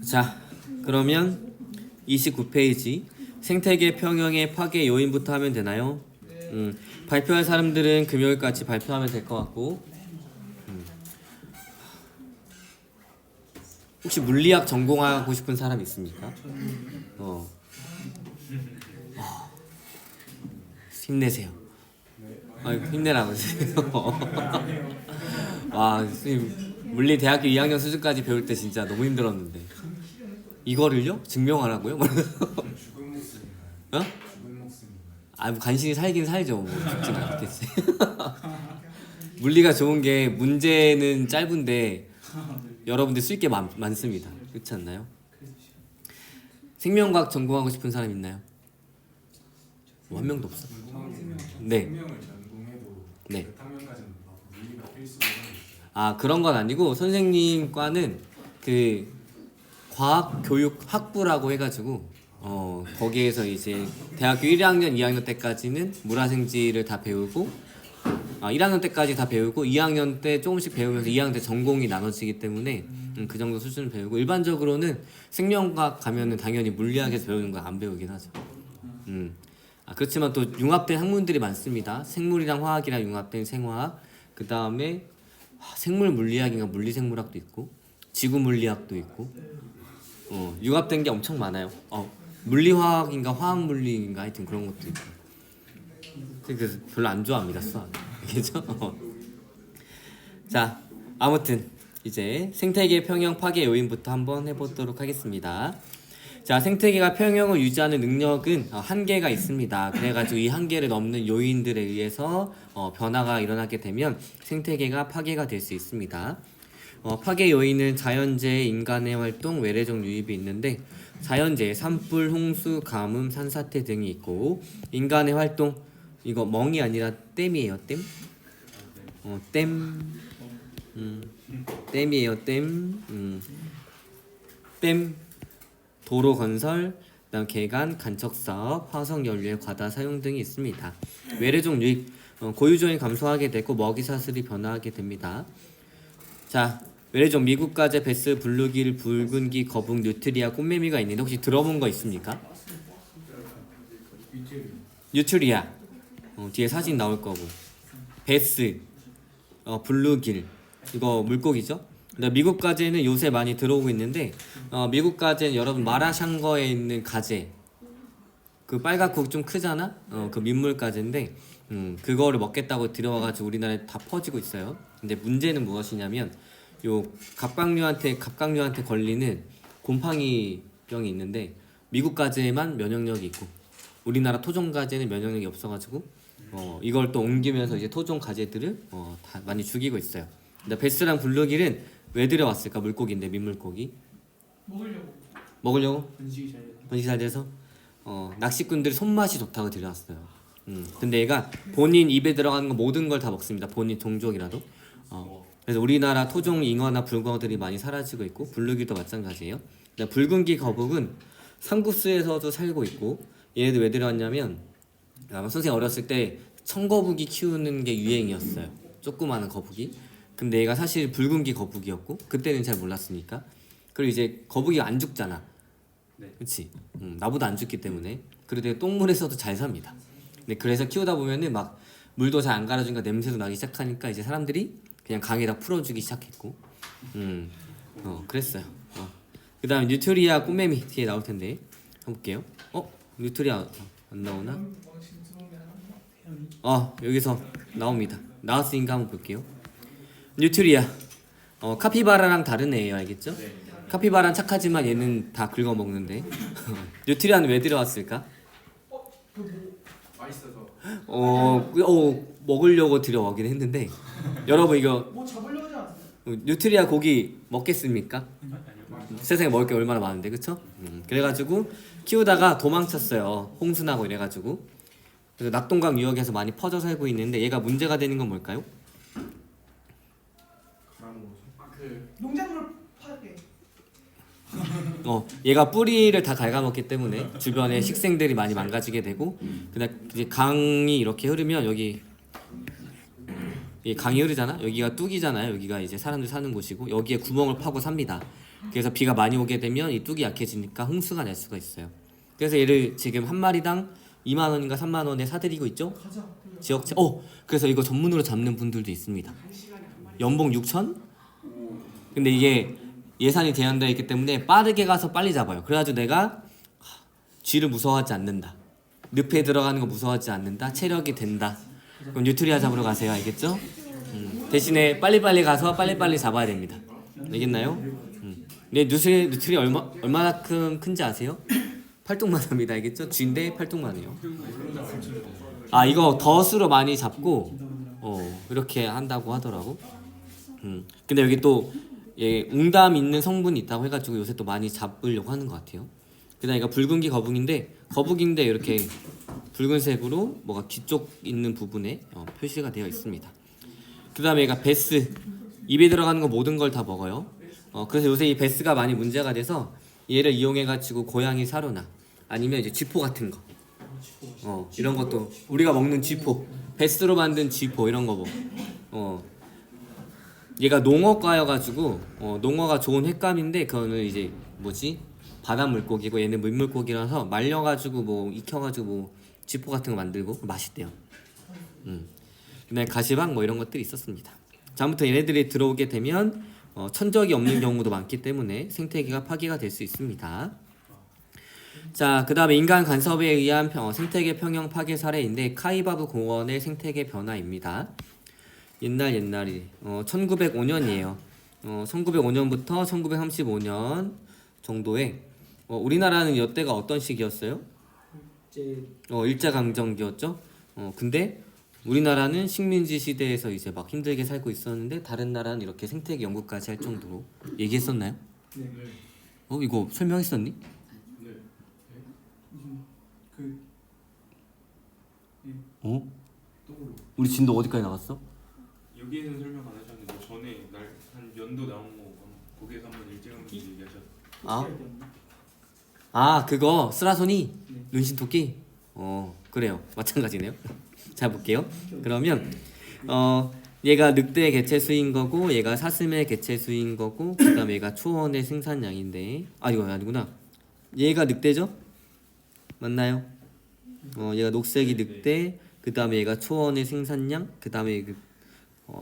자, 그러면 29페이지 생태계 평형의 파괴 요인부터 하면 되나요? 발표할 사람들은 금요일까지 발표하면 될 것 같고 혹시 물리학 전공하고 싶은 사람 있습니까? 힘내세요. 힘내라고 하세요. 와, 선생님 물리 대학교 2학년 수준까지 배울 때 진짜 너무 힘들었는데 이거를요? 증명하라고요? 어? 뭐 간신히 살긴 살죠. 뭐 죽진 않겠지. 물리가 좋은 게 문제는 짧은데 여러분들 쓸 게 많습니다. 그렇지 않나요? 생명과학 전공하고 싶은 사람 있나요? 뭐 한 명도 없어. 네. 네. 아, 그런 건 아니고 선생님 과는 그 과학교육학부라고 해가지고 거기에서 이제 대학교 1학년, 2학년 때까지는 물화생지를 다 배우고 1학년 때까지 다 배우고 2학년 때 조금씩 배우면서 2학년 때 전공이 나눠지기 때문에 그 정도 수준을 배우고 일반적으로는 생명과학 가면은 당연히 물리학에서 배우는 거 안 배우긴 하죠. 그렇지만 또 융합된 학문들이 많습니다. 생물이랑 화학이랑 융합된 생화학, 그 다음에 생물 물리학인가 물리생물학도 있고 지구 물리학도 있고 융합된 게 엄청 많아요. 물리화학인가 화학물리인가 하여튼 그런 것도 있고. 그래서 별로 안 좋아합니다, 수학. 알겠죠? 자, 아무튼 이제 생태계 평형 파괴 요인부터 한번 해보도록 하겠습니다. 자, 생태계가 평형을 유지하는 능력은 한계가 있습니다. 그래가지고 이 한계를 넘는 요인들에 의해서 변화가 일어나게 되면 생태계가 파괴가 될 수 있습니다. 파괴 요인은 자연재해, 인간의 활동, 외래종 유입이 있는데 자연재해, 산불, 홍수, 가뭄, 산사태 등이 있고 인간의 활동, 이거 멍이 아니라 댐이에요. 댐? 댐이에요. 댐. 도로 건설, 그다음 개간, 간척 사업, 화석 연료의 과다 사용 등이 있습니다. 외래종 유입, 고유종이 감소하게 되고 먹이 사슬이 변화하게 됩니다. 자, 외래종 미국가재, 베스, 블루길, 붉은기, 거북, 뉴트리아, 꽃매미가 있는데 혹시 들어본 거 있습니까? 뉴트리아, 뒤에 사진 나올 거고, 베스, 블루길, 이거 물고기죠? 미국 가재는 요새 많이 들어오고 있는데 미국 가재는 여러분 마라샹궈에 있는 가재 그 빨갛고 좀 크잖아? 그 민물 가재인데 그거를 먹겠다고 들어와가지고 우리나라에 다 퍼지고 있어요. 근데 문제는 무엇이냐면 요 갑각류한테 걸리는 곰팡이 병이 있는데 미국 가재에만 면역력이 있고 우리나라 토종 가재는 면역력이 없어가지고 이걸 또 옮기면서 이제 토종 가재들을 다 많이 죽이고 있어요. 근데 베스랑 블루길은 왜 들여왔을까? 물고기인데 민물고기 먹으려고? 번식이 잘 돼서 낚시꾼들이 손맛이 좋다고 들여왔어요. 근데 얘가 본인 입에 들어가는 거 모든 걸 다 먹습니다. 본인 종족이라도. 그래서 우리나라 토종 잉어나 붉어들이 많이 사라지고 있고 블루기도 마찬가지예요. 붉은기 거북은 상구수에서도 살고 있고 얘네들 왜 들어왔냐면 선생님 어렸을 때 청거북이 키우는 게 유행이었어요. 조그마한 거북이. 근데 얘가 사실 붉은기 거북이었고 그때는 잘 몰랐으니까. 그리고 이제 거북이가 안 죽잖아. 그치? 나보다 안 죽기 때문에. 그래도 똥물에서도 잘 삽니다. 근데 그래서 키우다 보면은 막 물도 잘 안 갈아주니까 냄새도 나기 시작하니까 이제 사람들이 그냥 강에다 풀어주기 시작했고 그랬어요. 그 다음에 뉴트리아 꽃매미 뒤에 나올 텐데 한번 볼게요. 뉴트리아 안 나오나? 여기서 나옵니다. 나왔으니까 한번 볼게요. 뉴트리아 카피바라랑 다른 애예요. 알겠죠? 카피바라는 착하지만 얘는 다 긁어먹는데 뉴트리아는 왜 들어왔을까? 맛있어서 먹으려고 들여오긴 했는데 여러분 이거 뭐 잡으려고 하지 않았어요? 뉴트리아 고기 먹겠습니까? 세상에 먹을 게 얼마나 많은데 그쵸? 그래가지고 키우다가 도망쳤어요. 홍수나고 이래가지고. 그래서 낙동강 유역에서 많이 퍼져 살고 있는데 얘가 문제가 되는 건 뭘까요? 농작물 파괴. 얘가 뿌리를 다 갉아먹기 때문에 주변에 식생들이 많이 망가지게 되고 그다음 이제 강이 이렇게 흐르면 여기 이 강이 흐르잖아. 여기가 뚝이잖아요. 여기가 이제 사람들 사는 곳이고 여기에 구멍을 파고 삽니다. 그래서 비가 많이 오게 되면 이 뚝이 약해지니까 홍수가 날 수가 있어요. 그래서 얘를 지금 한 마리당 2만 원인가 3만 원에 사들이고 있죠. 가자. 지역채. 그래서 이거 전문으로 잡는 분들도 있습니다. 연봉 6천? 근데 이게 예산이 제한되어 있기 때문에 빠르게 가서 빨리 잡아요. 그래가지고 내가 쥐를 무서워하지 않는다. 늪에 들어가는 거 무서워하지 않는다. 체력이 된다. 그럼 뉴트리아 잡으러 가세요. 알겠죠? 대신에 빨리빨리 가서 빨리빨리 잡아야 됩니다. 알겠나요? 근데 뉴트리 얼마만큼 큰지 아세요? 팔뚝만 합니다. 알겠죠? 쥐인데 팔뚝만 해요. 이거 덫으로 많이 잡고 이렇게 한다고 하더라고. 근데 여기 또 웅담 있는 성분이 있다고 해가지고 요새 또 많이 잡으려고 하는 것 같아요. 그다음 이거 붉은기 거북인데 이렇게 붉은색으로 뭐가 귀 쪽 있는 부분에 표시가 되어 있습니다. 그다음에 얘가 베스, 입에 들어가는 거 모든 걸 다 먹어요. 그래서 요새 이 베스가 많이 문제가 돼서 얘를 이용해가지고 고양이 사료나 아니면 이제 쥐포 같은 거, 이런 것도 우리가 먹는 쥐포, 베스로 만든 쥐포 이런 거 얘가 농어과여가지고 농어가 좋은 횟감인데 그거는 이제 뭐지? 바다 물고기고 얘는 민물고기라서 말려가지고 뭐 익혀가지고 뭐 쥐포 같은 거 만들고 맛있대요. 그다음에 가시방 뭐 이런 것들이 있었습니다. 자, 아무튼 얘네들이 들어오게 되면 천적이 없는 경우도 많기 때문에 생태계가 파괴가 될 수 있습니다. 자, 그다음에 인간 간섭에 의한 생태계 평형 파괴 사례인데 카이바브 공원의 생태계 변화입니다. 옛날이 1905년이에요. 1905년부터 1935년 정도에 우리나라는 이때가 어떤 시기였어요? 일제강점기였죠. 근데 우리나라는 식민지 시대에서 이제 막 힘들게 살고 있었는데 다른 나라는 이렇게 생태계 연구까지 할 정도로 얘기했었나요? 네. 이거 설명했었니? 네. 떠올라. 우리 진도 어디까지 나갔어? 여기에는 설명 안 하셨는데 뭐 전에 한 연도 나온 거 거기에서 한번 일제강점기 얘기하셨. 그거 쓰라소니 네. 눈신토끼? 그래요. 마찬가지네요. 자, 볼게요. 그러면 얘가 늑대 개체수인 거고 얘가 사슴의 개체수인 거고 그다음에 얘가 초원의 생산량인데 이거 아니구나. 얘가 늑대죠? 맞나요? 얘가 녹색이 늑대, 그다음에 얘가 초원의 생산량, 그다음에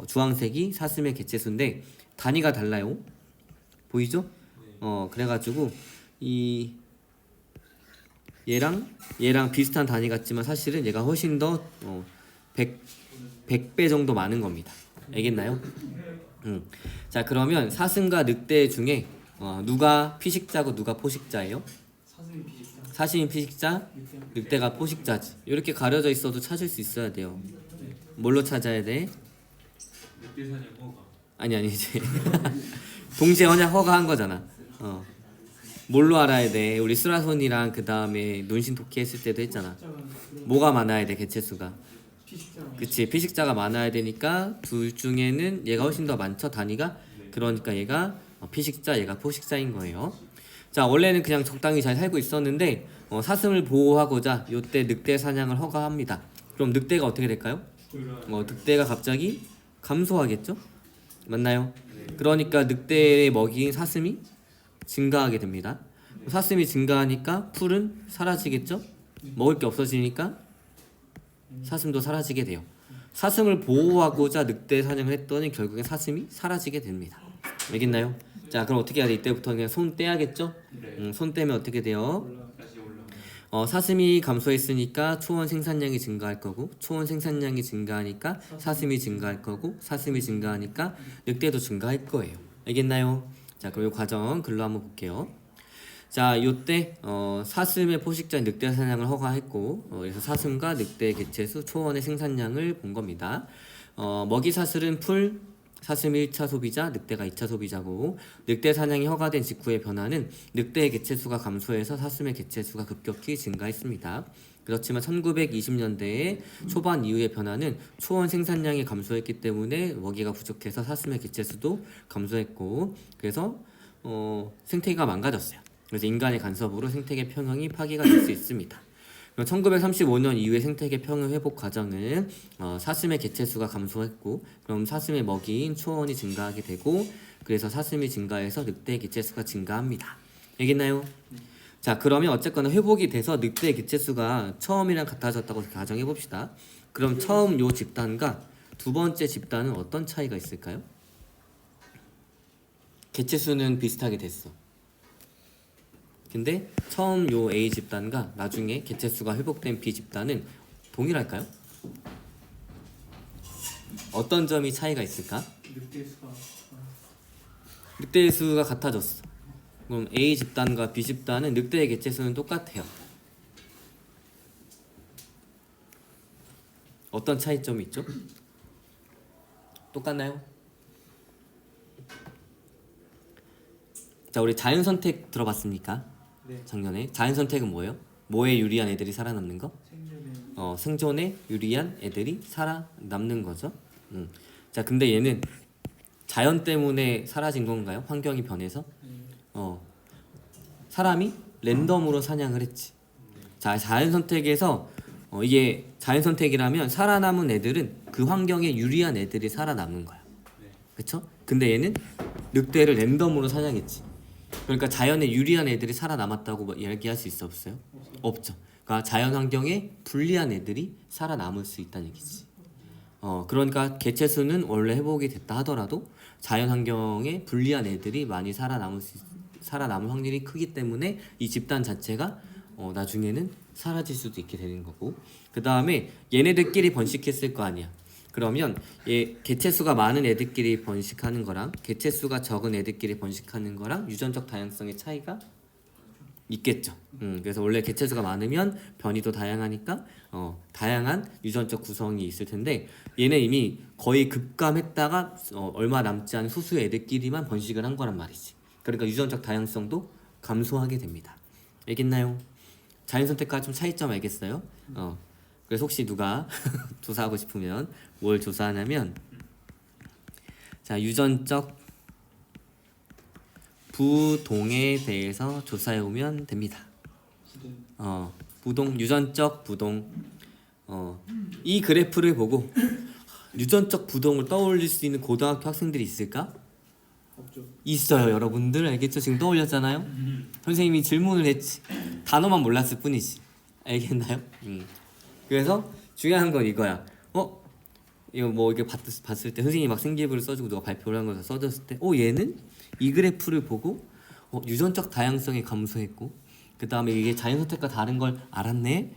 주황색이 사슴의 개체수인데 단위가 달라요. 보이죠? 그래가지고 이 얘랑 비슷한 단위 같지만 사실은 얘가 훨씬 더 100배 정도 많은 겁니다. 알겠나요? 자, 그러면 사슴과 늑대 중에 누가 피식자고 누가 포식자예요? 사슴이 비식자. 사슴이 피식자, 늑대가 포식자지. 이렇게 가려져 있어도 찾을 수 있어야 돼요. 뭘로 찾아야 돼? 늑대 사냥 허가. 아니 이제 동시에 허가한 거잖아. 뭘로 알아야 돼? 우리 쓰라손이랑 그 다음에 눈신토끼 했을 때도 했잖아. 뭐가 많아야 돼? 개체수가. 그치, 피식자가 많아야 되니까 둘 중에는 얘가 훨씬 더 많죠, 단위가. 그러니까 얘가 피식자, 얘가 포식자인 거예요. 자, 원래는 그냥 적당히 잘 살고 있었는데 사슴을 보호하고자 요때 늑대 사냥을 허가합니다. 그럼 늑대가 어떻게 될까요? 늑대가 갑자기 감소하겠죠? 맞나요? 그러니까 늑대의 먹이인 사슴이 증가하게 됩니다. 사슴이 증가하니까 풀은 사라지겠죠? 먹을 게 없어지니까 사슴도 사라지게 돼요. 사슴을 보호하고자 늑대 사냥을 했더니 결국엔 사슴이 사라지게 됩니다. 알겠나요? 자, 그럼 어떻게 해야 돼? 이때부터 그냥 손 떼야겠죠? 손 떼면 어떻게 돼요? 다시 올라. 사슴이 감소했으니까 초원 생산량이 증가할 거고, 초원 생산량이 증가하니까 사슴이 증가할 거고, 사슴이 증가하니까 늑대도 증가할 거예요. 알겠나요? 자, 그럼 이 과정 글로 한번 볼게요. 자, 요때 사슴의 포식자인 늑대 사냥을 허가했고, 그래서 사슴과 늑대의 개체수, 초원의 생산량을 본 겁니다. 먹이 사슬은 풀, 사슴이 1차 소비자, 늑대가 2차 소비자고, 늑대 사냥이 허가된 직후의 변화는 늑대의 개체수가 감소해서 사슴의 개체수가 급격히 증가했습니다. 그렇지만 1920년대의 초반 이후의 변화는 초원 생산량이 감소했기 때문에 먹이가 부족해서 사슴의 개체수도 감소했고, 그래서 생태계가 망가졌어요. 그래서 인간의 간섭으로 생태계 평형이 파괴가 될 수 있습니다. 그럼 1935년 이후의 생태계 평형 회복 과정은 사슴의 개체수가 감소했고, 그럼 사슴의 먹이인 초원이 증가하게 되고, 그래서 사슴이 증가해서 늑대의 개체수가 증가합니다. 알겠나요? 자, 그러면 어쨌거나 회복이 돼서 늑대의 개체수가 처음이랑 같아졌다고 가정해 봅시다. 그럼 처음 요 집단과 두 번째 집단은 어떤 차이가 있을까요? 개체수는 비슷하게 됐어. 근데 처음 요 A 집단과 나중에 개체수가 회복된 B 집단은 동일할까요? 어떤 점이 차이가 있을까? 늑대 수가 늑대의 수가 같아졌어. 그럼 A 집단과 B 집단은 늑대의 개체수는 똑같아요. 어떤 차이점이 있죠? 똑같나요? 자, 우리 자연선택 들어봤습니까? 네. 작년에. 자연선택은 뭐예요? 뭐에 유리한 애들이 살아남는 거? 생존의 생존에 유리한 애들이 살아남는 거죠. 자, 근데 얘는 자연 때문에 사라진 건가요? 환경이 변해서? 사람이 랜덤으로 사냥을 했지. 자, 자연선택에서 이게 자연선택이라면 살아남은 애들은 그 환경에 유리한 애들이 살아남는 거야. 그쵸? 근데 얘는 늑대를 랜덤으로 사냥했지. 그러니까 자연에 유리한 애들이 살아남았다고 뭐 얘기할 수 있어 없어요? 없죠. 그러니까 자연 환경에 불리한 애들이 살아남을 수 있다는 얘기지. 그러니까 개체수는 원래 회복이 됐다 하더라도 자연 환경에 불리한 애들이 많이 살아남을 확률이 크기 때문에 이 집단 자체가 나중에는 사라질 수도 있게 되는 거고, 그 다음에 얘네들끼리 번식했을 거 아니야. 그러면 개체수가 많은 애들끼리 번식하는 거랑 개체수가 적은 애들끼리 번식하는 거랑 유전적 다양성의 차이가 있겠죠. 그래서 원래 개체수가 많으면 변이도 다양하니까 다양한 유전적 구성이 있을 텐데, 얘는 이미 거의 급감했다가 얼마 남지 않은 소수의 애들끼리만 번식을 한 거란 말이지. 그러니까 유전적 다양성도 감소하게 됩니다. 알겠나요? 자연선택과 좀 차이점 알겠어요? 그래서 혹시 누가 조사하고 싶으면 뭘 조사하냐면, 자, 유전적 부동에 대해서 조사해 오면 됩니다. 부동, 유전적 부동. 이 그래프를 보고 유전적 부동을 떠올릴 수 있는 고등학교 학생들이 있을까? 없죠. 있어요, 여러분들. 알겠죠? 지금 떠올렸잖아요. 선생님이 질문을 했지. 단어만 몰랐을 뿐이지. 알겠나요? 그래서 중요한 건 이거야. 이거 뭐 이렇게 봤을 때 선생님이 막 생기부를 써주고 누가 발표를 한 거 써줬을 때, 얘는 이 그래프를 보고 유전적 다양성이 감소했고, 그 다음에 이게 자연선택과 다른 걸 알았네.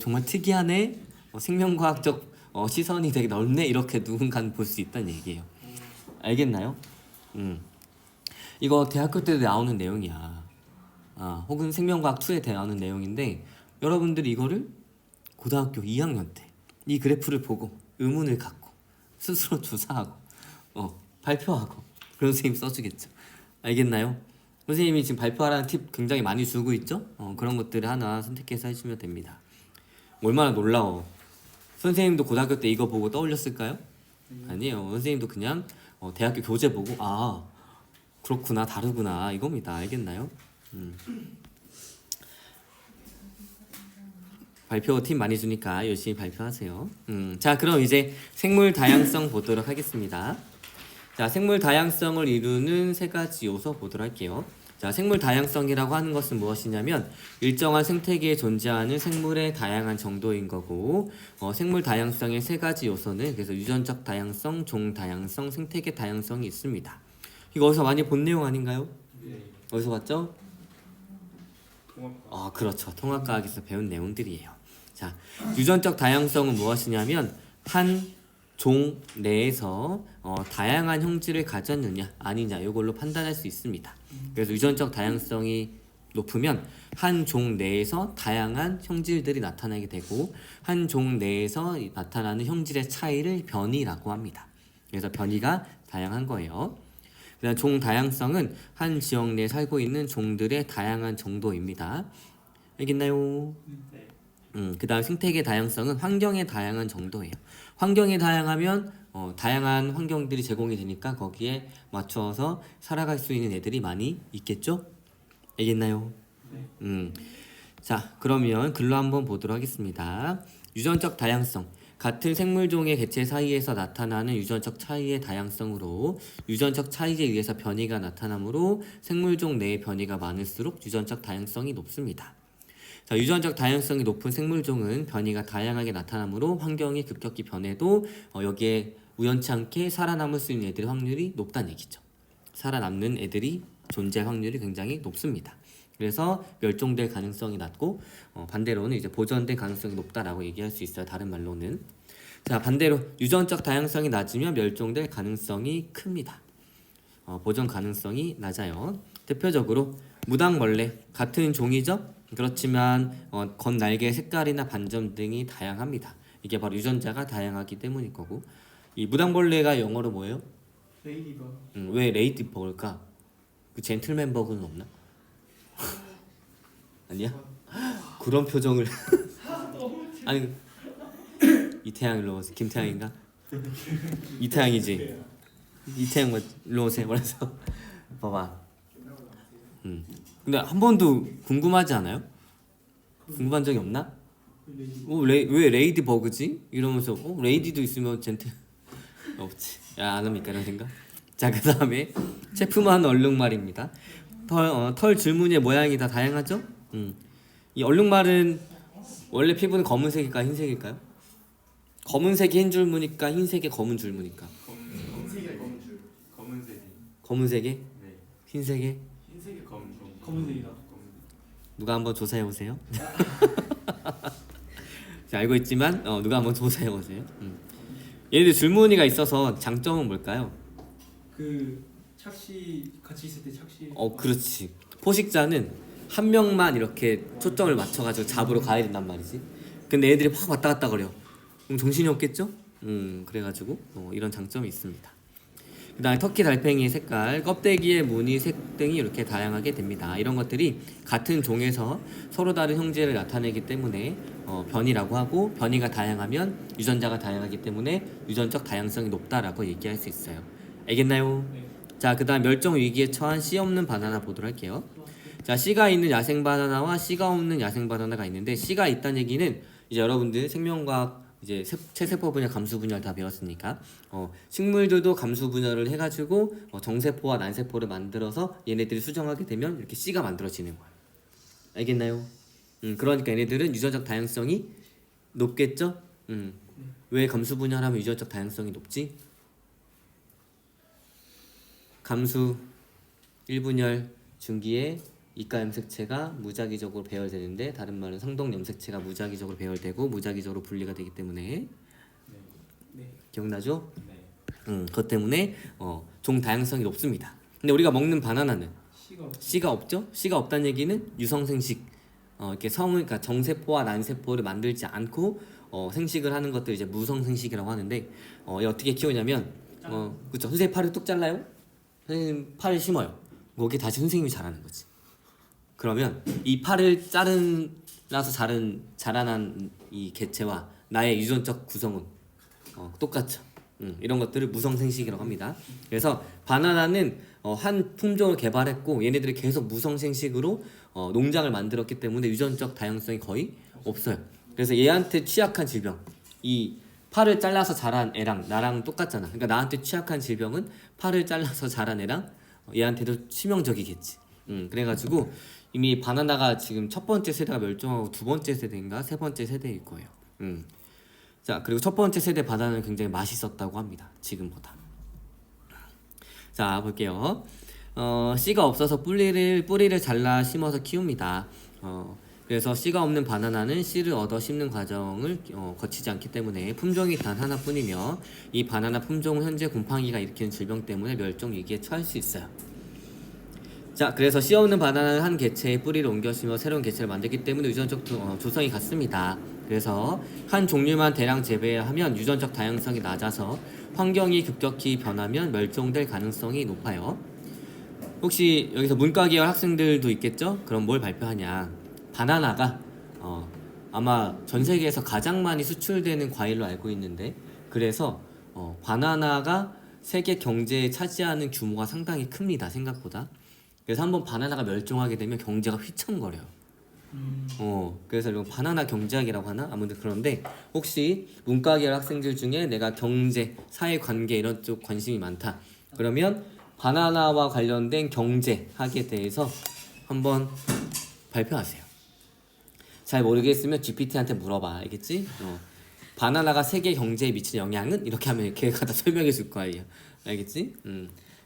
정말 특이하네. 생명과학적 시선이 되게 넓네. 이렇게 누군가는 볼 수 있다는 얘기예요. 알겠나요? 이거 대학교 때도 나오는 내용이야. 혹은 생명과학 2에 나오는 내용인데, 여러분들이 이거를 고등학교 2학년 때 이 그래프를 보고 의문을 갖고 스스로 조사하고 발표하고 그런 선생님 써주겠죠. 알겠나요? 선생님이 지금 발표하라는 팁 굉장히 많이 주고 있죠. 그런 것들을 하나 선택해서 해주면 됩니다. 얼마나 놀라워. 선생님도 고등학교 때 이거 보고 떠올렸을까요? 아니에요. 선생님도 그냥 대학교 교재 보고 그렇구나, 다르구나 이겁니다. 알겠나요? 발표 팁 많이 주니까 열심히 발표하세요. 자, 그럼 이제 생물 다양성 보도록 하겠습니다. 자, 생물 다양성을 이루는 세 가지 요소 보도록 할게요. 자, 생물 다양성이라고 하는 것은 무엇이냐면 일정한 생태계에 존재하는 생물의 다양한 정도인 거고, 생물 다양성의 세 가지 요소는 그래서 유전적 다양성, 종 다양성, 생태계 다양성이 있습니다. 이거 어디서 많이 본 내용 아닌가요? 네. 어디서 봤죠? 통합과 그렇죠. 통합과학에서 배운 내용들이에요. 자, 유전적 다양성은 무엇이냐면 한 종 내에서 다양한 형질을 가졌느냐 아니냐 이걸로 판단할 수 있습니다. 그래서 유전적 다양성이 높으면 한 종 내에서 다양한 형질들이 나타나게 되고, 한 종 내에서 나타나는 형질의 차이를 변이라고 합니다. 그래서 변이가 다양한 거예요. 그다음 종 다양성은 한 지역 내에 살고 있는 종들의 다양한 정도입니다. 알겠나요? 그다음 생태계 다양성은 환경의 다양한 정도예요. 환경이 다양하면 다양한 환경들이 제공이 되니까 거기에 맞춰서 살아갈 수 있는 애들이 많이 있겠죠? 알겠나요? 자, 그러면 글로 한번 보도록 하겠습니다. 유전적 다양성. 같은 생물종의 개체 사이에서 나타나는 유전적 차이의 다양성으로 유전적 차이에 의해서 변이가 나타나므로 생물종 내의 변이가 많을수록 유전적 다양성이 높습니다. 자, 유전적 다양성이 높은 생물종은 변이가 다양하게 나타나므로 환경이 급격히 변해도 여기에 우연치 않게 살아남을 수 있는 애들의 확률이 높다는 얘기죠. 살아남는 애들이 존재할 확률이 굉장히 높습니다. 그래서 멸종될 가능성이 낮고 반대로는 이제 보존될 가능성이 높다라고 얘기할 수 있어요. 다른 말로는. 자, 반대로 유전적 다양성이 낮으면 멸종될 가능성이 큽니다. 보존 가능성이 낮아요. 대표적으로 무당벌레 같은 종이죠. 그렇지만 겉날개의 색깔이나 반점 등이 다양합니다. 이게 바로 유전자가 다양하기 때문일 거고. 이 무당벌레가 영어로 뭐예요? 레이디버그. 왜 레이디버그일까? 그 젠틀맨 버그는 없나? 아니야? 그런 표정을 아니 이태양 일로 오세요. 김태양인가? 이태양이지. 이태양 뭐 일로 오세요. 그래서 봐봐. 근데 한 번도 궁금하지 않아요? 궁금한 적이 없나? 왜 레이디 버그지? 이러면서 레이디도 있으면 젠틀 없지. 야, 안 합니까 이런 생각? 자, 그 다음에 체프만 얼룩말입니다. 털 줄무늬의 모양이 다 다양하죠? 이 얼룩말은 원래 피부는 검은색일까 흰색일까요? 검은색이 흰 줄무늬까 흰색이 검은 줄무늬까? 검은색이 검은 줄. 검은색이. 검은색이? 네. 흰색이? 흰색이 검은색이다. 누가 한번 조사해 보세요. 자, 알고 있지만 누가 한번 조사해 보세요. 얘네들 줄무늬가 있어서 장점은 뭘까요? 그 착시 같이 있을 때 착시. 그렇지. 포식자는 한 명만 이렇게 초점을 맞춰가지고 잡으러 가야 된단 말이지. 근데 애들이 확 왔다 갔다 거려. 그럼 정신이 없겠죠? 그래가지고 이런 장점이 있습니다. 그다음에 터키 달팽이의 색깔, 껍데기의 무늬, 색 등이 이렇게 다양하게 됩니다. 이런 것들이 같은 종에서 서로 다른 형질을 나타내기 때문에 변이라고 하고, 변이가 다양하면 유전자가 다양하기 때문에 유전적 다양성이 높다라고 얘기할 수 있어요. 알겠나요? 네. 자, 그다음 멸종 위기에 처한 씨 없는 바나나 보도록 할게요. 자, 씨가 있는 야생 바나나와 씨가 없는 야생 바나나가 있는데, 씨가 있다는 얘기는 이제 여러분들 생명과학 이제 체세포 분야, 감수 분야를 다 배웠으니까 식물들도 감수 분야를 해가지고 정세포와 난세포를 만들어서 얘네들이 수정하게 되면 이렇게 씨가 만들어지는 거예요. 알겠나요? 그러니까 얘네들은 유전적 다양성이 높겠죠? 왜 감수 분야라면 유전적 다양성이 높지? 감수 1분열 중기에 이가 염색체가 무작위적으로 배열되는데, 다른 말은 상동 염색체가 무작위적으로 배열되고 무작위적으로 분리가 되기 때문에. 네. 기억나죠? 네. 그것 때문에 종 다양성이 높습니다. 근데 우리가 먹는 바나나는 씨가 씨가 없죠? 씨가 없다는 얘기는 유성생식, 이렇게 그러니까 정세포와 난세포를 만들지 않고 생식을 하는 것들 이제 무성생식이라고 하는데, 얘 어떻게 키우냐면 그렇죠. 선생님 팔을 뚝 잘라요? 선생님 팔을 심어요. 거기 다시 선생님이 자라는 거지. 그러면 이 팔을 자라서 자라난 이 개체와 나의 유전적 구성은 똑같죠. 이런 것들을 무성생식이라고 합니다. 그래서 바나나는 한 품종을 개발했고 얘네들이 계속 무성생식으로 농장을 만들었기 때문에 유전적 다양성이 거의 없어요. 그래서 얘한테 취약한 질병, 이 팔을 잘라서 자란 애랑 나랑 똑같잖아. 그러니까 나한테 취약한 질병은 팔을 잘라서 자란 애랑 얘한테도 치명적이겠지. 그래가지고 이미 바나나가 지금 첫 번째 세대가 멸종하고 두 번째 세대인가 세 번째 세대일 거예요. 자, 그리고 첫 번째 세대 바나나는 굉장히 맛있었다고 합니다. 지금보다. 자, 볼게요. 씨가 없어서 뿌리를 잘라 심어서 키웁니다. 그래서 씨가 없는 바나나는 씨를 얻어 심는 과정을 거치지 않기 때문에 품종이 단 하나뿐이며, 이 바나나 품종은 현재 곰팡이가 일으키는 질병 때문에 멸종 위기에 처할 수 있어요. 자, 그래서 씨 없는 바나나는 한 개체의 뿌리를 옮겨 심어 새로운 개체를 만들기 때문에 유전적 조성이 같습니다. 그래서 한 종류만 대량 재배하면 유전적 다양성이 낮아서 환경이 급격히 변하면 멸종될 가능성이 높아요. 혹시 여기서 문과 계열 학생들도 있겠죠? 그럼 뭘 발표하냐? 바나나가 아마 전 세계에서 가장 많이 수출되는 과일로 알고 있는데, 그래서 바나나가 세계 경제에 차지하는 규모가 상당히 큽니다. 생각보다. 그래서 한번 바나나가 멸종하게 되면 경제가 휘청거려요. 그래서 이거 바나나 경제학이라고 하나? 아무튼 그런데 혹시 문과 계열 학생들 중에 내가 경제, 사회관계 이런 쪽 관심이 많다. 그러면 바나나와 관련된 경제학에 대해서 한번 발표하세요. 잘 모르겠으면 GPT한테 물어봐. 알겠지? 바나나가 세계 경제에 미치는 영향은? 이렇게 하면 걔가 다 설명해 줄 거예요. 알겠지?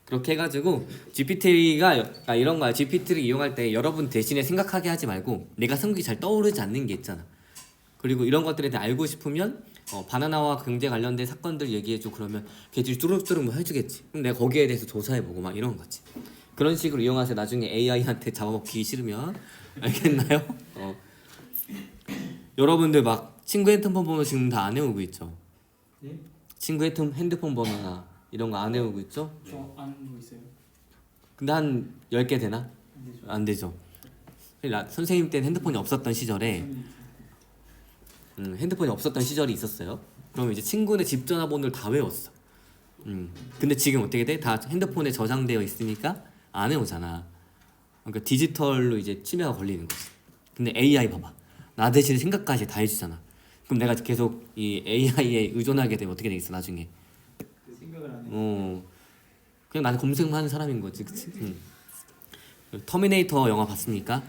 그렇게 해가지고 GPT가 이런 거야. GPT를 이용할 때 여러분 대신에 생각하게 하지 말고 내가 생각이 잘 떠오르지 않는 게 있잖아. 그리고 이런 것들에 대해 알고 싶으면 바나나와 경제 관련된 사건들 얘기해줘. 그러면 걔들이 뚜룩뚜룩 뭐 해주겠지. 그럼 내가 거기에 대해서 조사해보고 막 이런 거지. 그런 식으로 이용하세요. 나중에 AI한테 잡아먹기 싫으면. 알겠나요? 여러분들 막 친구 핸드폰 번호 지금 다 안 외우고 있죠? 네? 친구 핸드폰 번호나 이런 거 안 외우고 있죠? 저 안 하고 있어요. 근데 한 10개 되나? 안 되죠. 안 되죠. 선생님 때는 핸드폰이 없었던 시절에 핸드폰이 없었던 시절이 있었어요. 그러면 이제 친구네 집 전화번호를 다 외웠어. 근데 지금 어떻게 돼? 다 핸드폰에 저장되어 있으니까 안 외우잖아. 그러니까 디지털로 이제 치매가 걸리는 거지. 근데 AI 봐봐. 나 대신 생각까지 다 해주잖아. 그럼 내가 계속 이 AI에 의존하게 되면 어떻게 되겠어 나중에? 생각을 안 해요. 그냥 나는 검색만 하는 사람인 거지, 그치? 터미네이터 영화 봤습니까?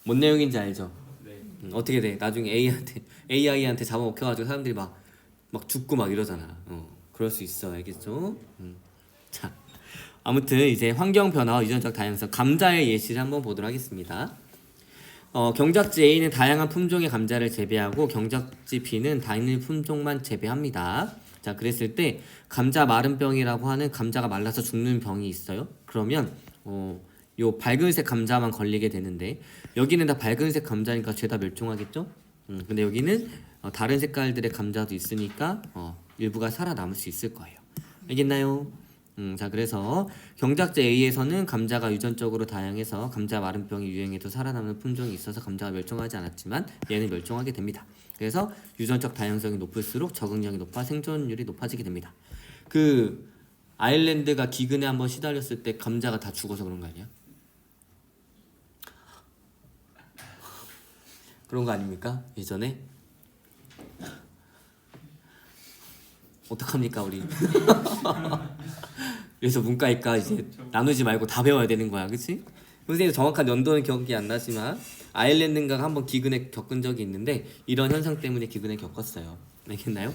뭔 내용인지 알죠? 네. 어떻게 돼? 나중에 AI한테 잡아먹혀가지고 사람들이 막 죽고 막 이러잖아. 그럴 수 있어, 알겠죠? 자, 아무튼 이제 환경 변화와 유전적 다양성, 감자의 예시를 한번 보도록 하겠습니다. 경작지 A는 다양한 품종의 감자를 재배하고 경작지 B는 단일 품종만 재배합니다. 자, 그랬을 때 감자 마른병이라고 하는 감자가 말라서 죽는 병이 있어요. 그러면 요 밝은색 감자만 걸리게 되는데 여기는 다 밝은색 감자니까 죄다 멸종하겠죠? 근데 여기는 다른 색깔들의 감자도 있으니까 일부가 살아남을 수 있을 거예요. 알겠나요? 자, 그래서 경작지 A에서는 감자가 유전적으로 다양해서 감자 마른병이 유행해도 살아남는 품종이 있어서 감자가 멸종하지 않았지만 얘는 멸종하게 됩니다. 그래서 유전적 다양성이 높을수록 적응력이 높아 생존율이 높아지게 됩니다. 그 아일랜드가 기근에 한번 시달렸을 때 감자가 다 죽어서 그런 거 아니야? 그런 거 아닙니까? 예전에? 어떡합니까 우리? 그래서 문과이과 이제 나누지 말고 다 배워야 되는 거야, 그치? 선생님 정확한 연도는 기억이 안 나지만 아일랜드인가가 한번 기근에 겪은 적이 있는데 이런 현상 때문에 기근에 겪었어요. 알겠나요?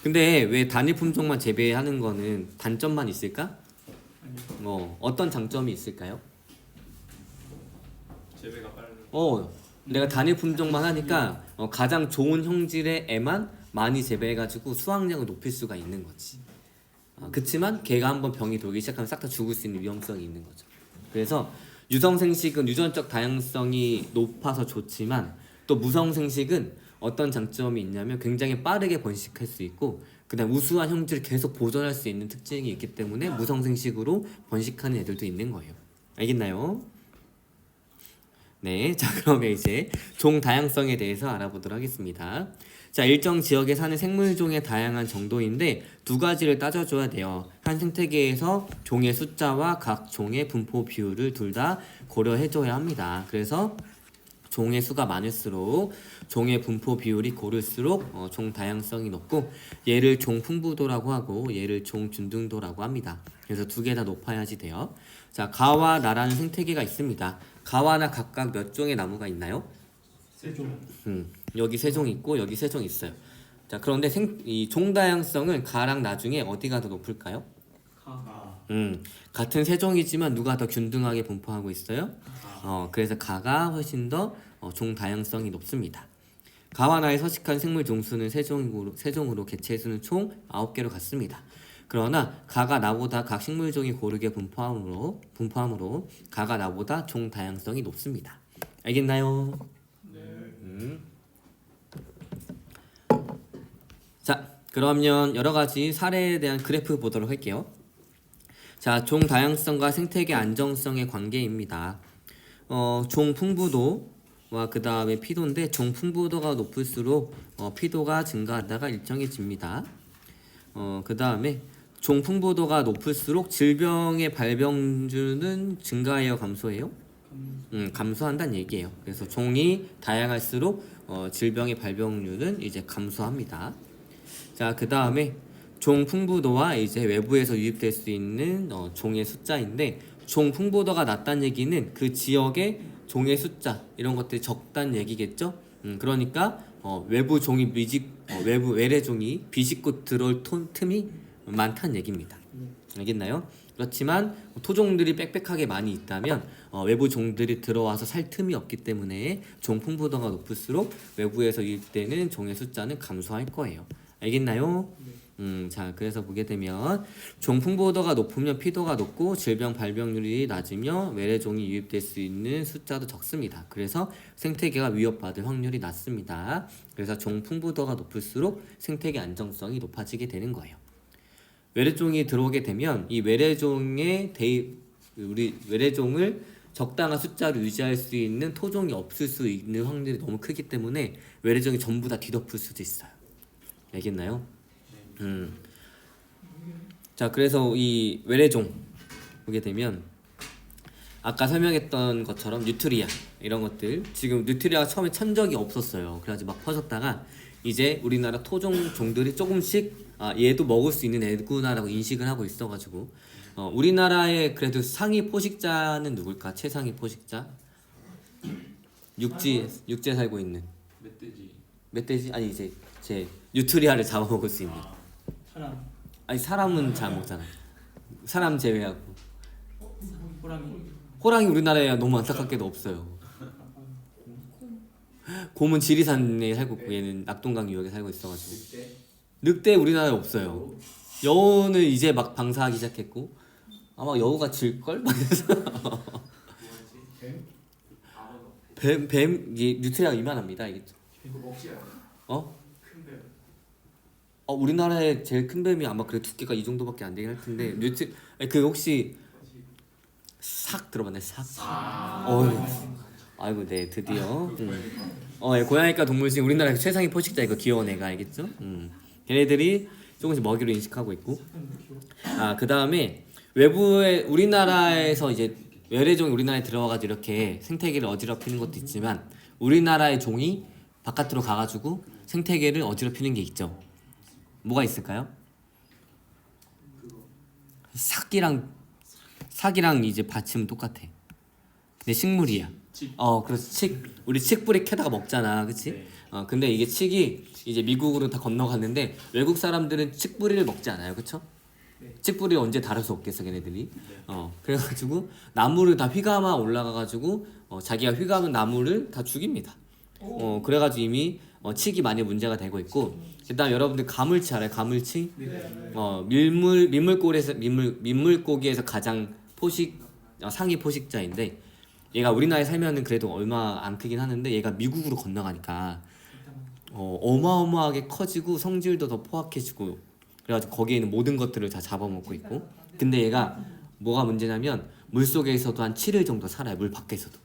근데 왜 단일 품종만 재배하는 거는 단점만 있을까? 어떤 장점이 있을까요? 재배가 빠른. 내가 단일 품종만 하니까 가장 좋은 형질의 애만 많이 재배해가지고 수확량을 높일 수가 있는 거지. 그치만 걔가 한번 병이 돌기 시작하면 싹 다 죽을 수 있는 위험성이 있는 거죠. 그래서 유성생식은 유전적 다양성이 높아서 좋지만 또 무성생식은 어떤 장점이 있냐면 굉장히 빠르게 번식할 수 있고 그다음 우수한 형질을 계속 보존할 수 있는 특징이 있기 때문에 무성생식으로 번식하는 애들도 있는 거예요. 알겠나요? 네, 자 그러면 이제 종 다양성에 대해서 알아보도록 하겠습니다. 자, 일정 지역에 사는 생물종의 다양한 정도인데 두 가지를 따져줘야 돼요. 한 생태계에서 종의 숫자와 각 종의 분포 비율을 둘 다 고려해줘야 합니다. 그래서 종의 수가 많을수록 종의 분포 비율이 고를수록 종 다양성이 높고 얘를 종 풍부도라고 하고 얘를 종 균등도라고 합니다. 그래서 두 개 다 높아야지 돼요. 자, 가와 나라는 생태계가 있습니다. 가와나 각각 몇 종의 나무가 있나요? 세 종. 여기 세 종 있고 여기 세 종 있어요. 자, 그런데 이 종 다양성은 가랑 나중에 어디가 더 높을까요? 가. 같은 세 종이지만 누가 더 균등하게 분포하고 있어요? 그래서 가가 훨씬 더 종 다양성이 높습니다. 가와 나에 서식한 생물 종수는 세 종으로 개체 수는 총 9개로 같습니다. 그러나 가가 나보다 각 식물종이 고르게 분포함으로 가가 나보다 종 다양성이 높습니다. 알겠나요? 네. 자, 그러면 여러 가지 사례에 대한 그래프 보도록 할게요. 자, 종 다양성과 생태계 안정성의 관계입니다. 종 풍부도와 그 다음에 피도인데 종 풍부도가 높을수록 피도가 증가하다가 일정해집니다. 그 다음에 종 풍부도가 높을수록 질병의 발병률은 증가해요, 감소해요? 감소한다는 얘기예요. 그래서 종이 다양할수록 질병의 발병률은 이제 감소합니다. 자, 그 다음에 종 풍부도와 이제 외부에서 유입될 수 있는 종의 숫자인데, 종 풍부도가 낮다는 얘기는 그 지역의 종의 숫자 이런 것들이 적다는 얘기겠죠. 그러니까 외부 종이 외부 외래 종이 비집고 들어올 틈이 많다는 얘기입니다. 알겠나요? 그렇지만 토종들이 빽빽하게 많이 있다면 외부 종들이 들어와서 살 틈이 없기 때문에 종 풍부도가 높을수록 외부에서 유입되는 종의 숫자는 감소할 거예요. 알겠나요? 자, 그래서 보게 되면 종 풍부도가 높으면 피도가 높고 질병 발병률이 낮으며 외래종이 유입될 수 있는 숫자도 적습니다. 그래서 생태계가 위협받을 확률이 낮습니다. 그래서 종 풍부도가 높을수록 생태계 안정성이 높아지게 되는 거예요. 외래종이 들어오게 되면 이 우리 외래종을 적당한 숫자로 유지할 수 있는 토종이 없을 수 있는 확률이 너무 크기 때문에 외래종이 전부 다 뒤덮을 수도 있어요. 알겠나요? 자, 그래서 이 외래종 보게 되면 아까 설명했던 것처럼 뉴트리아 이런 것들, 지금 뉴트리아가 처음에 천적이 없었어요. 그래가지고 막 퍼졌다가 이제 우리나라 토종 종들이 조금씩 얘도 먹을 수 있는 애구나라고 인식을 하고 있어가지고 우리나라의 그래도 상위 포식자는 누굴까? 최상위 포식자? 육지에 살고 있는 멧돼지? 아니 이제 제 뉴트리아를 잡아먹을 수 있는 사람, 아니 사람은 잘 먹잖아. 사람 제외하고 호랑이, 호랑이 우리나라에 너무 안타깝게도 없어요. 곰은 지리산에 살고 있고 얘는 낙동강 유역에 살고 있어가지고 늑대 우리나라에 없어요. 여우는 이제 막 방사하기 시작했고 아마 여우가 질걸? 이게 뉴트리아가 이만합니다. 이게 우리나라에 제일 큰 뱀이 아마 그래 두께가 이 정도밖에 안 되긴 할 텐데 그 혹시 삭 들어봤나요? 삭? 아이고 네 드디어 예, 고양이과 동물 중 우리나라의 최상위 포식자 이거 귀여운 애가 알겠죠? 걔네들이 조금씩 먹이로 인식하고 있고 그 다음에 외부에 우리나라에서 이제 외래종이 우리나라에 들어와가지고 이렇게 생태계를 어지럽히는 것도 있지만 우리나라의 종이 바깥으로 가가지고 생태계를 어지럽히는 게 있죠. 뭐가 있을까요? 삭이랑 이제 받침은 똑같아. 근데 식물이야. 그래서 우리 칡뿌리 캐다가 먹잖아, 그치? 네. 근데 이게 칡이 이제 미국으로 다 건너갔는데 외국 사람들은 칡뿌리를 먹지 않아요, 그쵸? 네. 칡뿌리 언제 다룰 수 없겠어, 걔네들이. 그래가지고 나무를 다 휘감아 올라가가지고 자기가 휘감은 나무를 다 죽입니다. 그래가지고 이미 칡이 많이 문제가 되고 있고, 일단 여러분들 가물치 알아요? 가물치? 민물고기에서 가장 상위 포식자인데 얘가 우리나라에 살면은 그래도 얼마 안 크긴 하는데 얘가 미국으로 건너가니까 어마어마하게 커지고 성질도 더 포악해지고 그래가지고 거기에 있는 모든 것들을 다 잡아먹고 있고, 근데 얘가 뭐가 문제냐면 물속에서도 한 7일 정도 살아요. 물 밖에서도.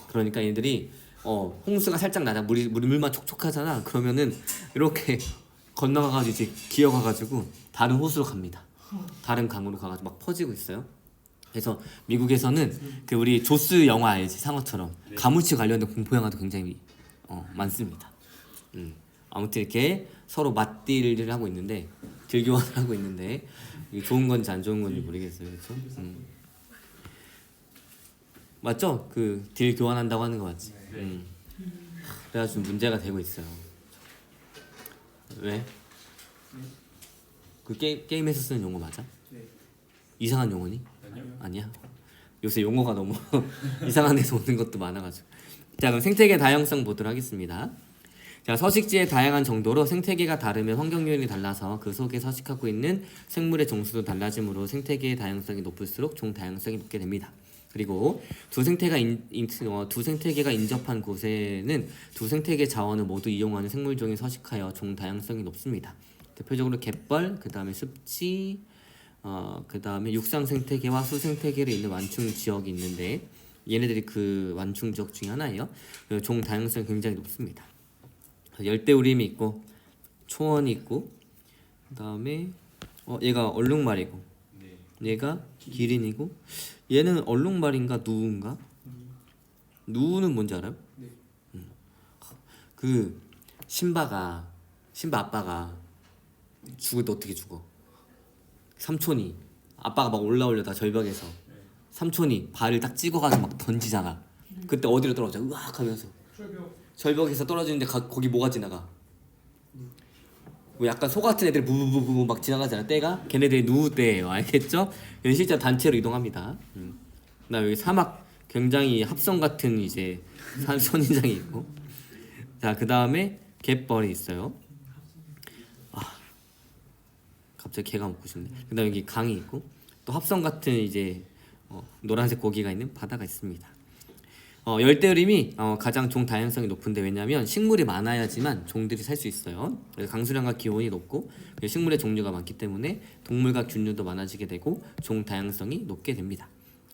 그러니까 얘들이 홍수가 살짝 나자 물만 촉촉하잖아. 그러면은 이렇게 건너가가지고 이제 기어가가지고 다른 호수로 갑니다. 다른 강으로 가가지고 막 퍼지고 있어요. 그래서 미국에서는 그 우리 조스 영화 알지? 상어처럼 가물치 관련된 공포 영화도 굉장히 많습니다. 아무튼 이렇게 서로 맞딜을 하고 있는데 딜교환을 하고 있는데 이게 좋은 건지 안 좋은 건지 모르겠어요, 그렇죠? 맞죠? 그 딜 교환한다고 하는 거 맞지? 그래가지고 문제가 되고 있어요. 왜? 그 게임에서 쓰는 용어 맞아? 네. 이상한 용어니? 아니요. 아니야? 요새 용어가 너무 이상한 데서 오는 것도 많아가지고. 자, 그럼 생태계 다양성 보도록 하겠습니다. 자, 서식지의 다양한 정도로 생태계가 다르면 환경 요인이 달라서 그 속에 서식하고 있는 생물의 종수도 달라지므로 생태계의 다양성이 높을수록 종 다양성이 높게 됩니다. 그리고 두 생태계가 인접한 곳에는 두 생태계 자원을 모두 이용하는 생물종이 서식하여 종 다양성이 높습니다. 대표적으로 갯벌, 그 다음에 습지, 그 다음에 육상 생태계와 수 생태계를 있는 완충 지역이 있는데 얘네들이 그 완충 지역 중에 하나예요. 종 다양성이 굉장히 높습니다. 열대우림이 있고 초원이 있고 그 다음에 얘가 얼룩말이고 네. 얘가 기린이고 얘는 얼룩말인가 누군가 누는 뭔지 알아요? 네. 그 신바 아빠가 죽을 때 어떻게 죽어? 삼촌이 아빠가 막 올라오려다 절벽에서 삼촌이 발을 딱 찍어가지고 막 던지잖아. 그때 어디로 떨어져? 으악 하면서 절벽에서 떨어지는데 거기 뭐가 지나가? 뭐 약간 소 같은 애들 부부부부 막 지나가잖아. 때가 걔네들이 누우 때예요. 알겠죠? 얘는 실제 단체로 이동합니다. 나 여기 사막 굉장히 합성 같은 이제 선인장이 있고, 자 그 다음에 갯벌이 있어요. 아 갑자기 개가 먹고 싶네. 그다음 여기 강이 있고 또 합성 같은 이제 노란색 고기가 있는 바다가 있습니다. 열대우림이 가장 종 다양성이 높은데 왜냐하면 식물이 많아야지만 종들이 살 수 있어요. 그래서 강수량과 기온이 높고 식물의 종류가 많기 때문에 동물과 균류도 많아지게 되고 종 다양성이 높게 됩니다.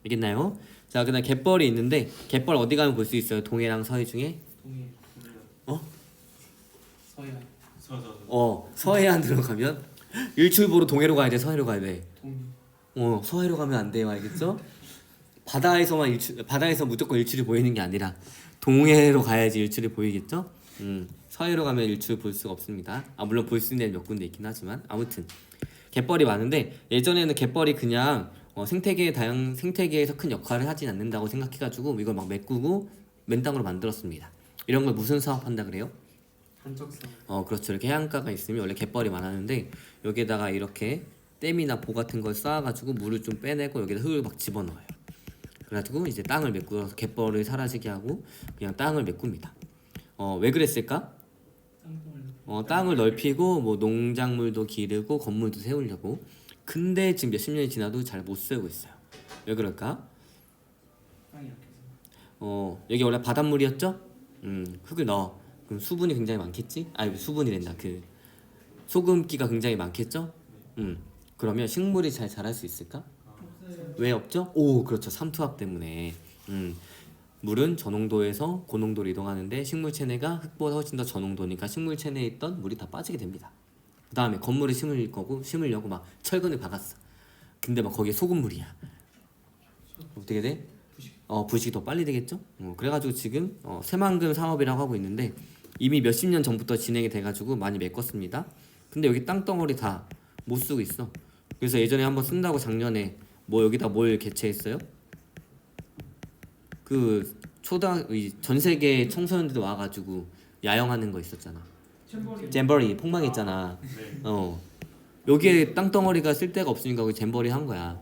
알겠나요? 자 그다음 갯벌이 있는데 갯벌 어디 가면 볼 수 있어요? 동해랑 서해 중에? 동해. 어? 서해안. 서서 서해안 들어가면 일출 보러 동해로 가야 돼, 서해로 가야 돼? 동해. 서해로 가면 안 돼요, 알겠죠? 바다에서 무조건 일출이 보이는 게 아니라 동해로 가야지 일출이 보이겠죠? 서해로 가면 일출 볼 수가 없습니다. 물론 볼 수 있는 몇 군데 있긴 하지만 아무튼 갯벌이 많은데 예전에는 갯벌이 그냥 생태계에서 큰 역할을 하진 않는다고 생각해가지고 이걸 막 메꾸고 맨땅으로 만들었습니다. 이런 걸 무슨 사업 한다 그래요? 한적성. 그렇죠. 이렇게 해안가가 있으면 원래 갯벌이 많았는데 여기에다가 이렇게 댐이나 보 같은 걸 쌓아가지고 물을 좀 빼내고 여기다 흙을 막 집어넣어요. 그래가지고 이제 땅을 메꾸어서 갯벌을 사라지게 하고 그냥 땅을 메꿉니다. 왜 그랬을까? 땅을 넓히고 뭐 농작물도 기르고 건물도 세우려고. 근데 지금 몇십 년이 지나도 잘 못 세우고 있어요. 왜 그럴까? 땅이 약해서. 여기 원래 바닷물이었죠? 흙을 넣어. 그럼 수분이 굉장히 많겠지? 수분이란다. 그 소금기가 굉장히 많겠죠? 그러면 식물이 잘 자랄 수 있을까? 왜 없죠? 그렇죠. 삼투압 때문에. 물은 저농도에서 고농도로 이동하는데 식물 체내가 흙보다 훨씬 더 저농도니까 식물 체내에 있던 물이 다 빠지게 됩니다. 그 다음에 건물을 심으려고 막 철근을 박았어. 근데 막 거기에 소금물이야. 어떻게 돼? 부식이 더 빨리 되겠죠? 그래가지고 지금 새만금 사업이라고 하고 있는데 이미 몇십 년 전부터 진행이 돼가지고 많이 메꿨습니다. 근데 여기 땅덩어리 다 못 쓰고 있어. 그래서 예전에 한번 쓴다고 작년에 여기다 뭘 개최했어요? 그 전 세계 청소년들도 와가지고 야영하는 거 있었잖아. 잼버리 폭망했잖아. 여기에 땅덩어리가 쓸 데가 없으니까 거기 잼버리 한 거야.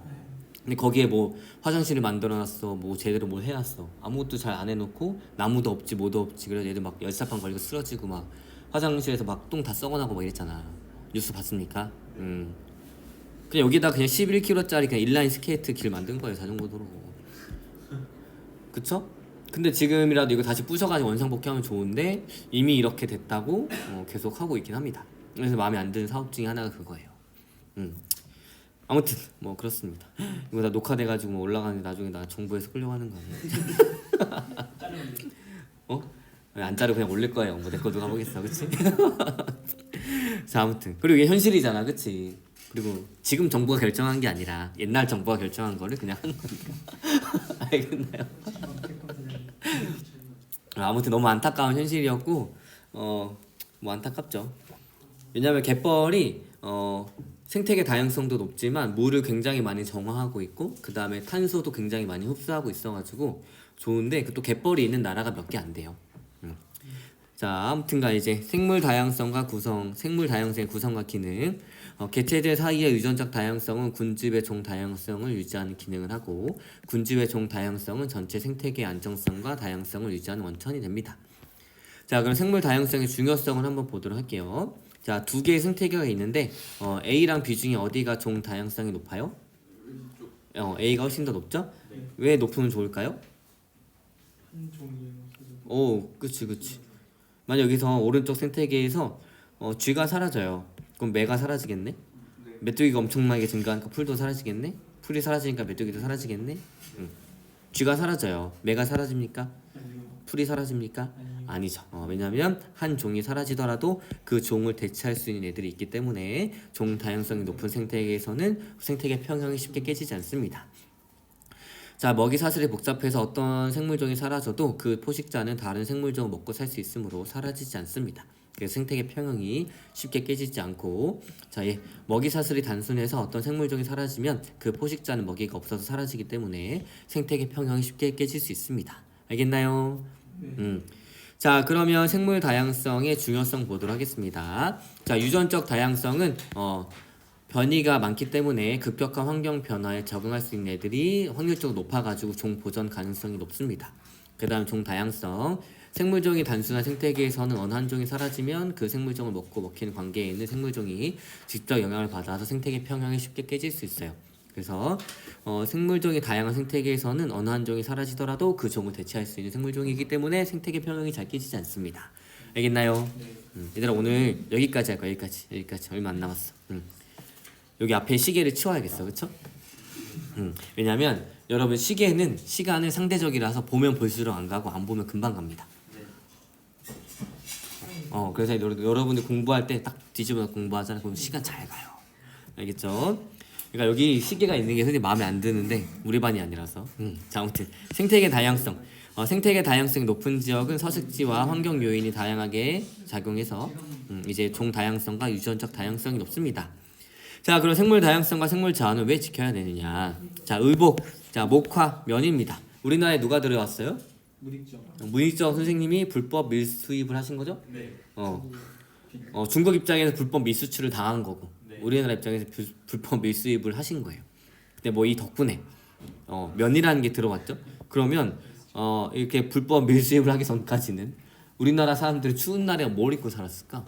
근데 거기에 뭐 화장실을 만들어놨어, 뭐 제대로 뭘 해놨어. 아무것도 잘 안 해놓고 나무도 없지 뭐도 없지. 그래서 얘들 막 열사판 걸리고 쓰러지고 막 화장실에서 막 똥 다 썩어나고 막 이랬잖아. 뉴스 봤습니까? 그냥 여기다 그냥 11km짜리 그냥 인라인 스케이트 길 만든 거예요, 자전거 도로. 그쵸? 근데 지금이라도 이거 다시 부셔가지고 원상복귀하면 좋은데 이미 이렇게 됐다고 계속 하고 있긴 합니다. 그래서 마음에 안 드는 사업 중에 하나가 그거예요. 아무튼 뭐 그렇습니다. 이거 다 녹화돼가지고 올라가는데 나중에 나 정부에서 끌려가는 거 아니야? 안 자르고 그냥 올릴 거예요. 뭐 내 거 누가 보겠어, 그치? 자 아무튼 그리고 이게 현실이잖아, 그치? 그리고 지금 정부가 결정한 게 아니라 옛날 정부가 결정한 거를 그냥 하는 거니까. 알겠나요? 아무튼 너무 안타까운 현실이었고 뭐 안타깝죠. 왜냐하면 갯벌이 생태계 다양성도 높지만 물을 굉장히 많이 정화하고 있고 그 다음에 탄소도 굉장히 많이 흡수하고 있어가지고 좋은데 또 갯벌이 있는 나라가 몇 개 안 돼요. 자 아무튼간 이제 생물 다양성의 구성과 기능. 개체들 사이의 유전적 다양성은 군집의 종 다양성을 유지하는 기능을 하고 군집의 종 다양성은 전체 생태계의 안정성과 다양성을 유지하는 원천이 됩니다. 자 그럼 생물 다양성의 중요성을 한번 보도록 할게요. 자, 두 개의 생태계가 있는데 A랑 B 중에 어디가 종 다양성이 높아요? A가 훨씬 더 높죠? 네. 왜 높으면 좋을까요? 한 종이에요. 그치. 만약 여기서 오른쪽 생태계에서 쥐가 사라져요. 그럼 매가 사라지겠네? 메뚜기가 엄청나게 증가하니까 풀도 사라지겠네? 풀이 사라지니까 메뚜기도 사라지겠네? 쥐가 사라져요. 매가 사라집니까? 풀이 사라집니까? 아니죠. 왜냐하면 한 종이 사라지더라도 그 종을 대체할 수 있는 애들이 있기 때문에 종 다양성이 높은 생태계에서는 생태계 평형이 쉽게 깨지지 않습니다. 자, 먹이 사슬이 복잡해서 어떤 생물종이 사라져도 그 포식자는 다른 생물종을 먹고 살 수 있으므로 사라지지 않습니다. 그래서 생태계 평형이 쉽게 깨지지 않고, 자, 먹이 사슬이 단순해서 어떤 생물종이 사라지면 그 포식자는 먹이가 없어서 사라지기 때문에 생태계 평형이 쉽게 깨질 수 있습니다. 알겠나요? 자, 그러면 생물 다양성의 중요성 보도록 하겠습니다. 자, 유전적 다양성은 변이가 많기 때문에 급격한 환경 변화에 적응할 수 있는 애들이 확률적으로 높아가지고 종 보존 가능성이 높습니다. 그 다음 종 다양성. 생물종이 단순한 생태계에서는 어느 한 종이 사라지면 그 생물종을 먹고 먹히는 관계에 있는 생물종이 직접 영향을 받아서 생태계 평형이 쉽게 깨질 수 있어요. 그래서 생물종이 다양한 생태계에서는 어느 한 종이 사라지더라도 그 종을 대체할 수 있는 생물종이기 때문에 생태계 평형이 잘 깨지지 않습니다. 알겠나요? 얘들아, 오늘 여기까지 할 거야. 여기까지 얼마 안 남았어. 여기 앞에 시계를 치워야겠어, 그쵸? 왜냐면 여러분, 시계는 시간은 상대적이라서 보면 볼수록 안 가고 안 보면 금방 갑니다. 그래서 여러분들 공부할 때 딱 뒤집어 공부하잖아. 그럼 시간 잘 가요. 알겠죠? 그러니까 여기 시계가 있는 게 선생님 마음에 안 드는데 우리 반이 아니라서. 자, 아무튼 생태계 다양성. 생태계 다양성이 높은 지역은 서식지와 환경 요인이 다양하게 작용해서 이제 종 다양성과 유전적 다양성이 높습니다. 자, 그럼 생물 다양성과 생물 자원을 왜 지켜야 되느냐? 자, 의복, 자, 목화, 면입니다. 우리나라에 누가 들어왔어요? 문익점 선생님이 불법 밀수입을 하신 거죠? 네. 중국 입장에서 불법 밀수출을 당한 거고, 네. 우리나라 입장에서 불법 밀수입을 하신 거예요. 근데 뭐 이 덕분에 면이라는 게 들어왔죠. 그러면 이렇게 불법 밀수입을 하기 전까지는 우리나라 사람들이 추운 날에 뭘 입고 살았을까?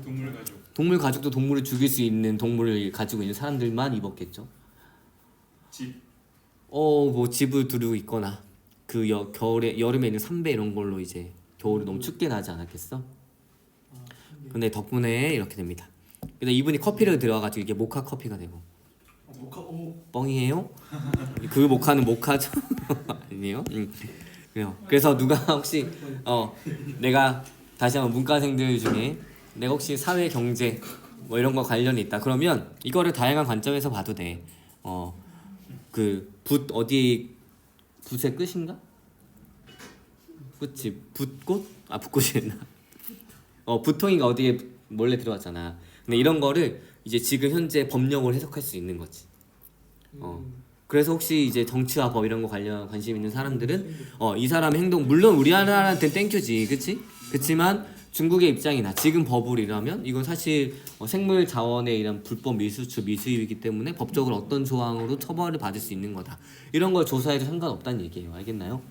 동물 가죽. 동물 가죽도 동물을 죽일 수 있는 동물을 가지고 있는 사람들만 입었겠죠. 집. 뭐 집을 두르고 있거나 그 겨울에 여름에 있는 삼배 이런 걸로 이제 겨울에 너무 춥게 나지 않았겠어? 근데 덕분에 이렇게 됩니다. 근데 이분이 커피를 들어가지고 이게 모카 커피가 되고. 뻥이에요? 그 모카는 모카죠? 아니에요? 그래요. 그래서 누가 혹시 내가 다시 한번 문과생들 중에 내가 혹시 사회 경제 뭐 이런 거 관련이 있다 그러면 이거를 다양한 관점에서 봐도 돼. 그 붓 어디 붓의 끝인가? 그치, 붓꽃? 붓꽃이랬나? 붓통이가 어디에 몰래 들어왔잖아. 근데 이런 거를 이제 지금 현재 법령을 해석할 수 있는 거지. 그래서 혹시 이제 정치와 법 이런 거 관심 있는 사람들은 이 사람의 행동, 물론 우리나라한테는 땡큐지, 그치? 그치만 중국의 입장이나 지금 법을이라면 이건 사실 생물 자원의 이런 불법 밀수출, 미수입이기 때문에 법적으로 어떤 조항으로 처벌을 받을 수 있는 거다. 이런 걸 조사해도 상관없다는 얘기예요. 알겠나요?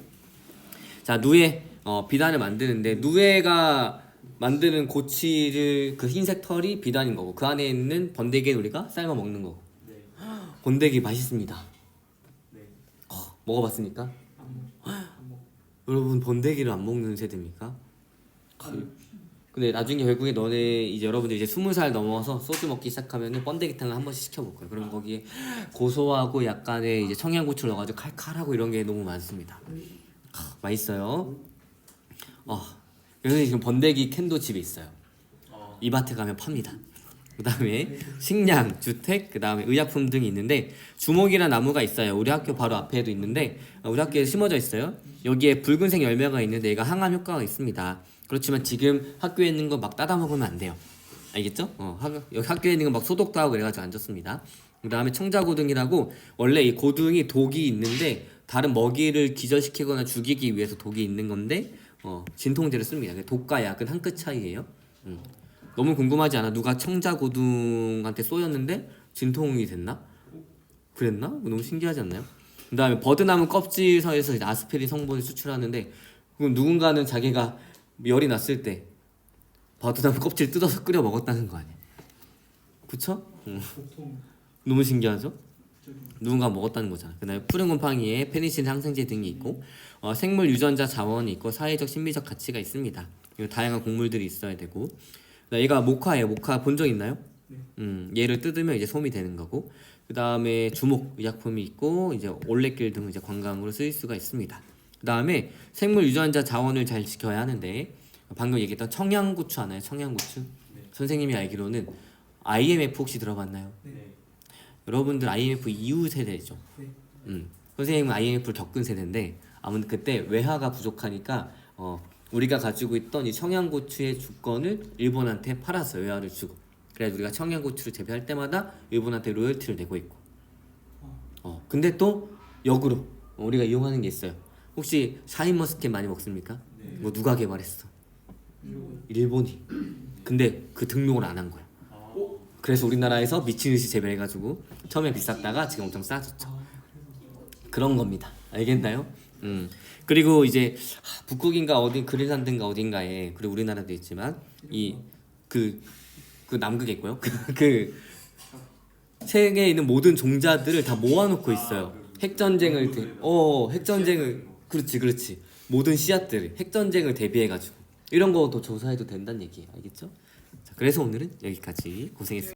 자, 누에 비단을 만드는데 누에가 만드는 고치를 그 흰색 털이 비단인 거고 그 안에 있는 번데기는 우리가 삶아 먹는 거고. 네. 번데기 맛있습니다. 네. 먹어봤습니까? 여러분 번데기를 안 먹는 세대입니까? 근데 나중에 결국에 너네 이제 여러분들 이제 20살 넘어서 소주 먹기 시작하면은 번데기탕을 한 번씩 시켜 먹고요. 그럼 거기에 고소하고 약간의 이제 청양고추를 넣어가지고 칼칼하고 이런 게 너무 많습니다. 맛있어요. 그래서 지금 번데기 캔도 집에 있어요. 이마트 가면 팝니다. 그 다음에 식량, 주택, 그 다음에 의약품 등이 있는데 주목이라는 나무가 있어요. 우리 학교 바로 앞에도 있는데 우리 학교에 심어져 있어요. 여기에 붉은색 열매가 있는데 얘가 항암 효과가 있습니다. 그렇지만 지금 학교에 있는 거 막 따다 먹으면 안 돼요. 알겠죠? 여기 학교에 있는 거 막 소독도 하고 그래가지고 안 좋습니다. 그 다음에 청자고등이라고 원래 이 고등이 독이 있는데 다른 먹이를 기절시키거나 죽이기 위해서 독이 있는 건데 진통제를 씁니다. 독과 약은 한 끗 차이예요. 너무 궁금하지 않아? 누가 청자고등한테 쏘였는데 진통이 됐나? 그랬나? 너무 신기하지 않나요? 그 다음에 버드나무 껍질 사이에서 아스피린 성분을 수출하는데 그럼 누군가는 자기가 열이 났을 때 버드나무 껍질 뜯어서 끓여 먹었다는 거 아니야? 그쵸? 너무 신기하죠? 누군가 먹었다는 거잖아. 그 다음에 푸른 곰팡이에 페니실린 항생제 등이 있고 생물 유전자 자원이 있고 사회적 심리적 가치가 있습니다. 그리고 다양한 곡물들이 있어야 되고 얘가 모카예요. 모카 본 적 있나요? 얘를 뜯으면 이제 솜이 되는 거고 그 다음에 주목 의약품이 있고 이제 올레길 등 이제 관광으로 쓰일 수가 있습니다. 그 다음에 생물 유전자 자원을 잘 지켜야 하는데 방금 얘기했던 청양고추 아나요? 청양고추? 네. 선생님이 알기로는 IMF 혹시 들어봤나요? 네. 여러분들 IMF 이후 세대죠. 선생님은 IMF를 겪은 세대인데 아무튼 그때 외화가 부족하니까 우리가 가지고 있던 이 청양고추의 주권을 일본한테 팔아서 외화를 주고 그래서 우리가 청양고추를 재배할 때마다 일본한테 로열티를 내고 있고 근데 또 역으로 우리가 이용하는 게 있어요. 혹시 샤인머스켓 많이 먹습니까? 네. 이거 누가 개발했어? 일본이. 근데 그 등록을 안 한 거야. 아, 그래서 우리나라에서 미친 듯이 재배해가지고 처음에 비쌌다가 지금 엄청 싸졌죠. 그런 겁니다. 알겠나요? 그리고 이제 북극인가 어디 그린란드인가 어딘가에 그리고 우리나라도 있지만 이 그 남극에 있고요. 그 세계에 있는 모든 종자들을 다 모아놓고 있어요. 핵전쟁을 핵전쟁을 그렇지 모든 씨앗들 핵전쟁을 대비해가지고 이런 것도 조사해도 된다는 얘기 알겠죠? 자, 그래서 오늘은 여기까지 고생했습니다.